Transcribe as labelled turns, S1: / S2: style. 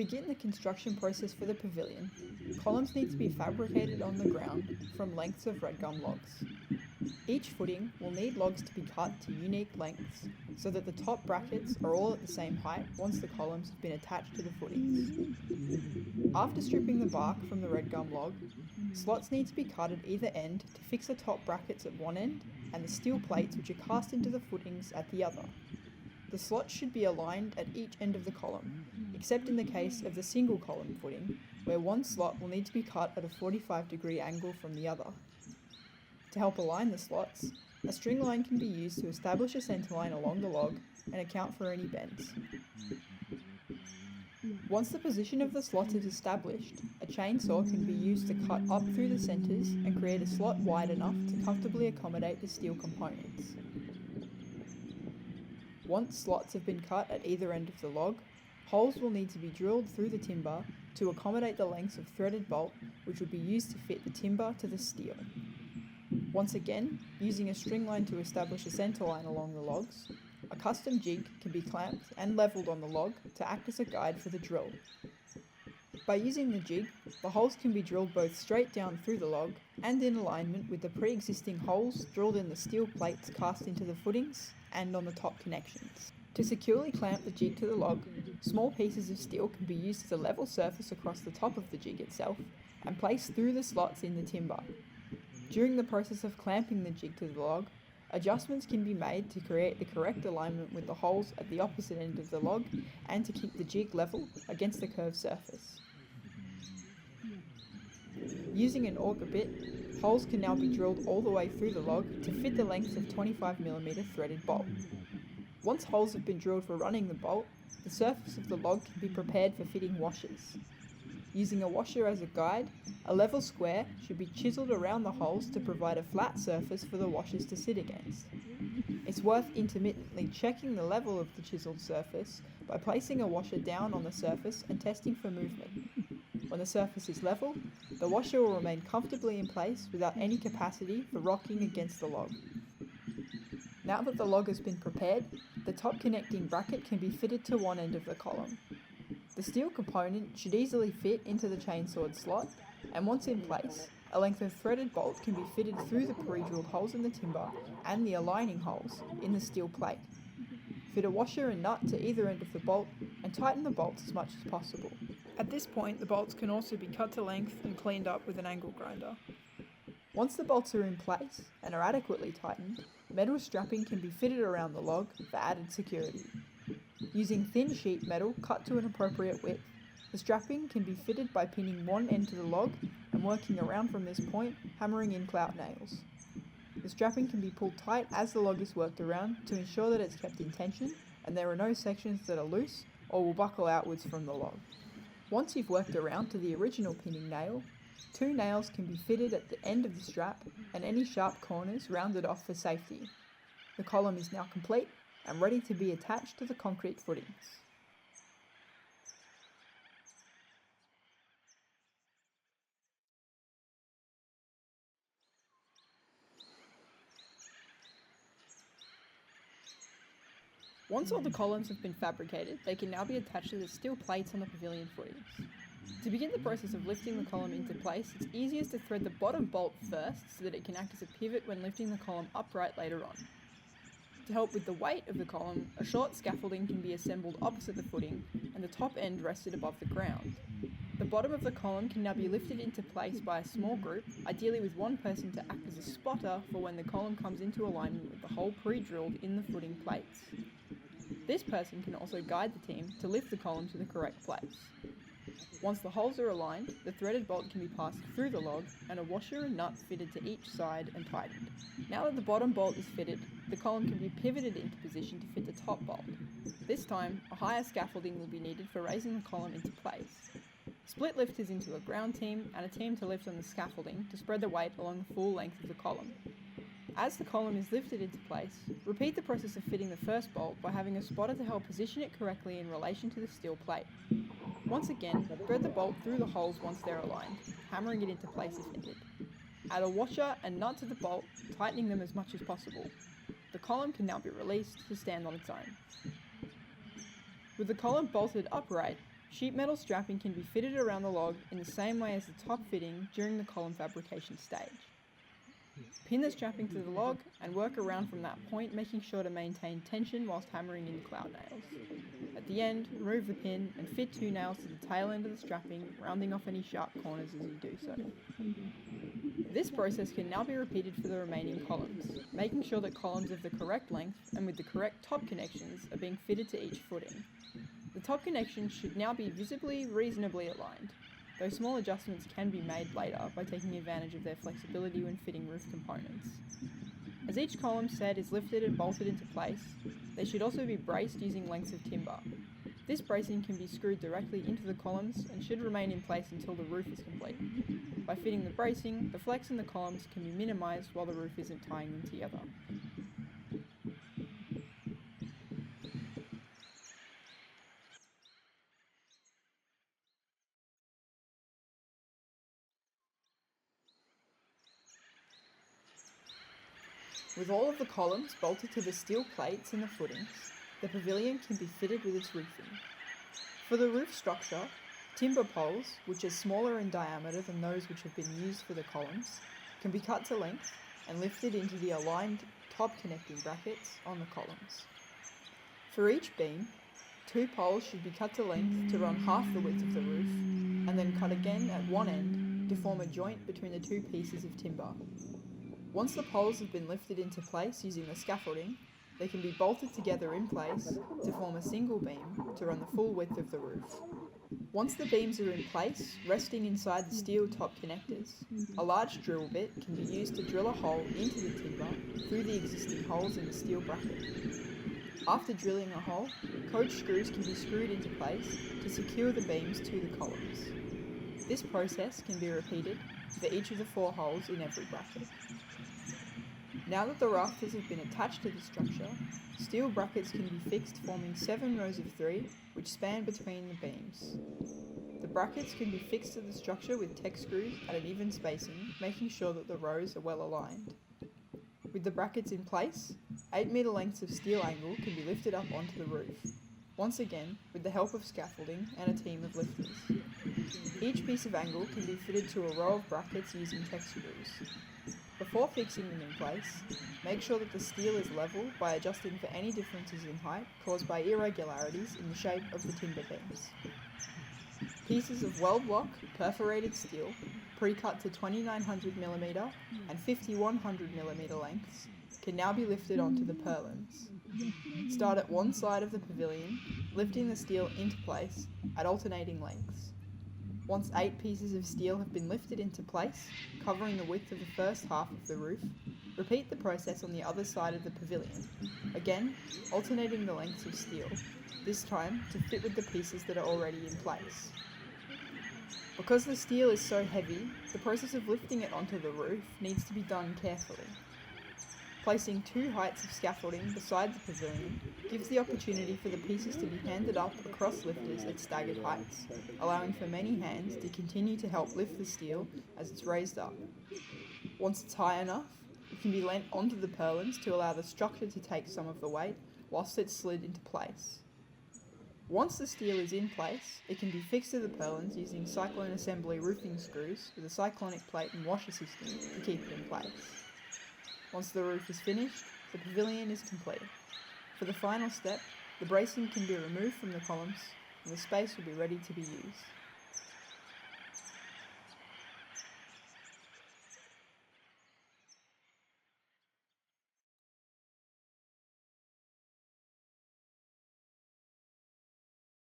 S1: begin the construction process for the pavilion, columns need to be fabricated on the ground from lengths of red gum logs. Each footing will need logs to be cut to unique lengths so that the top brackets are all at the same height once the columns have been attached to the footings. After stripping the bark from the red gum log, slots need to be cut at either end to fix the top brackets at one end and the steel plates which are cast into the footings at the other. The slots should be aligned at each end of the column, except in the case of the single column footing, where one slot will need to be cut at a 45-degree angle from the other. To help align the slots, a string line can be used to establish a centerline along the log and account for any bends. Once the position of the slot is established, a chainsaw can be used to cut up through the centers and create a slot wide enough to comfortably accommodate the steel components. Once slots have been cut at either end of the log, holes will need to be drilled through the timber to accommodate the lengths of threaded bolt which will be used to fit the timber to the steel. Once again, using a string line to establish a centre line along the logs, a custom jig can be clamped and levelled on the log to act as a guide for the drill. By using the jig, the holes can be drilled both straight down through the log and in alignment with the pre-existing holes drilled in the steel plates cast into the footings and on the top connections. To securely clamp the jig to the log, small pieces of steel can be used as a level surface across the top of the jig itself and placed through the slots in the timber. During the process of clamping the jig to the log, adjustments can be made to create the correct alignment with the holes at the opposite end of the log and to keep the jig level against the curved surface. Using an auger bit, holes can now be drilled all the way through the log to fit the length of 25mm threaded bolt. Once holes have been drilled for running the bolt, the surface of the log can be prepared for fitting washers. Using a washer as a guide, a level square should be chiselled around the holes to provide a flat surface for the washers to sit against. It's worth intermittently checking the level of the chiselled surface by placing a washer down on the surface and testing for movement. When the surface is level, the washer will remain comfortably in place without any capacity for rocking against the log. Now that the log has been prepared, the top connecting bracket can be fitted to one end of the column. The steel component should easily fit into the chainsawed slot, and once in place, a length of threaded bolt can be fitted through the pre-drilled holes in the timber and the aligning holes in the steel plate. Fit a washer and nut to either end of the bolt and tighten the bolts as much as possible. At this point, the bolts can also be cut to length and cleaned up with an angle grinder. Once the bolts are in place and are adequately tightened, metal strapping can be fitted around the log for added security. Using thin sheet metal cut to an appropriate width, the strapping can be fitted by pinning one end to the log and working around from this point, hammering in clout nails. The strapping can be pulled tight as the log is worked around to ensure that it's kept in tension and there are no sections that are loose or will buckle outwards from the log. Once you've worked around to the original pinning nail, 2 nails can be fitted at the end of the strap and any sharp corners rounded off for safety. The column is now complete and ready to be attached to the concrete footings. Once all the columns have been fabricated, they can now be attached to the steel plates on the pavilion footings. To begin the process of lifting the column into place, it's easiest to thread the bottom bolt first so that it can act as a pivot when lifting the column upright later on. To help with the weight of the column, a short scaffolding can be assembled opposite the footing and the top end rested above the ground. The bottom of the column can now be lifted into place by a small group, ideally with one person to act as a spotter for when the column comes into alignment with the hole pre-drilled in the footing plates. This person can also guide the team to lift the column to the correct place. Once the holes are aligned, the threaded bolt can be passed through the log and a washer and nut fitted to each side and tightened. Now that the bottom bolt is fitted, the column can be pivoted into position to fit the top bolt. This time, a higher scaffolding will be needed for raising the column into place. Split lifters into a ground team and a team to lift on the scaffolding to spread the weight along the full length of the column. As the column is lifted into place, repeat the process of fitting the first bolt by having a spotter to help position it correctly in relation to the steel plate. Once again, thread the bolt through the holes once they're aligned, hammering it into place if needed. Add a washer and nut to the bolt, tightening them as much as possible. The column can now be released to stand on its own. With the column bolted upright, Sheet metal strapping can be fitted around the log in the same way as the top fitting during the column fabrication stage. Pin the strapping to the log and work around from that point, making sure to maintain tension whilst hammering in cloud nails. At the end, remove the pin and fit 2 nails to the tail end of the strapping, rounding off any sharp corners as you do so. This process can now be repeated for the remaining columns, making sure that columns of the correct length and with the correct top connections are being fitted to each footing. The top connections should now be visibly reasonably aligned, though small adjustments can be made later by taking advantage of their flexibility when fitting roof components. As each column set is lifted and bolted into place, they should also be braced using lengths of timber. This bracing can be screwed directly into the columns and should remain in place until the roof is complete. By fitting the bracing, the flex in the columns can be minimised while the roof isn't tying them together. With all of the columns bolted to the steel plates in the footings, the pavilion can be fitted with its roofing. For the roof structure, timber poles, which are smaller in diameter than those which have been used for the columns, can be cut to length and lifted into the aligned top connecting brackets on the columns. For each beam, 2 poles should be cut to length to run half the width of the roof, and then cut again at one end to form a joint between the 2 pieces of timber. Once the poles have been lifted into place using the scaffolding, they can be bolted together in place to form a single beam to run the full width of the roof. Once the beams are in place, resting inside the steel top connectors, a large drill bit can be used to drill a hole into the timber through the existing holes in the steel bracket. After drilling a hole, coach screws can be screwed into place to secure the beams to the columns. This process can be repeated for each of the 4 holes in every bracket. Now that the rafters have been attached to the structure, steel brackets can be fixed forming 7 rows of 3 which span between the beams. The brackets can be fixed to the structure with Tek screws at an even spacing, making sure that the rows are well aligned. With the brackets in place, 8 metre lengths of steel angle can be lifted up onto the roof, once again with the help of scaffolding and a team of lifters. Each piece of angle can be fitted to a row of brackets using Tek screws. Before fixing them in place, make sure that the steel is level by adjusting for any differences in height caused by irregularities in the shape of the timber beams. Pieces of well-block perforated steel, pre-cut to 2900mm and 5100mm lengths, can now be lifted onto the purlins. Start at one side of the pavilion, lifting the steel into place at alternating lengths. Once 8 pieces of steel have been lifted into place, covering the width of the first half of the roof, repeat the process on the other side of the pavilion, again alternating the lengths of steel, this time to fit with the pieces that are already in place. Because the steel is so heavy, the process of lifting it onto the roof needs to be done carefully. Placing 2 heights of scaffolding beside the pavilion gives the opportunity for the pieces to be handed up across lifters at staggered heights, allowing for many hands to continue to help lift the steel as it's raised up. Once it's high enough, it can be leant onto the purlins to allow the structure to take some of the weight whilst it's slid into place. Once the steel is in place, it can be fixed to the purlins using cyclone assembly roofing screws with a cyclonic plate and washer system to keep it in place. Once the roof is finished, the pavilion is complete. For the final step, the bracing can be removed from the columns and the space will be ready to be used.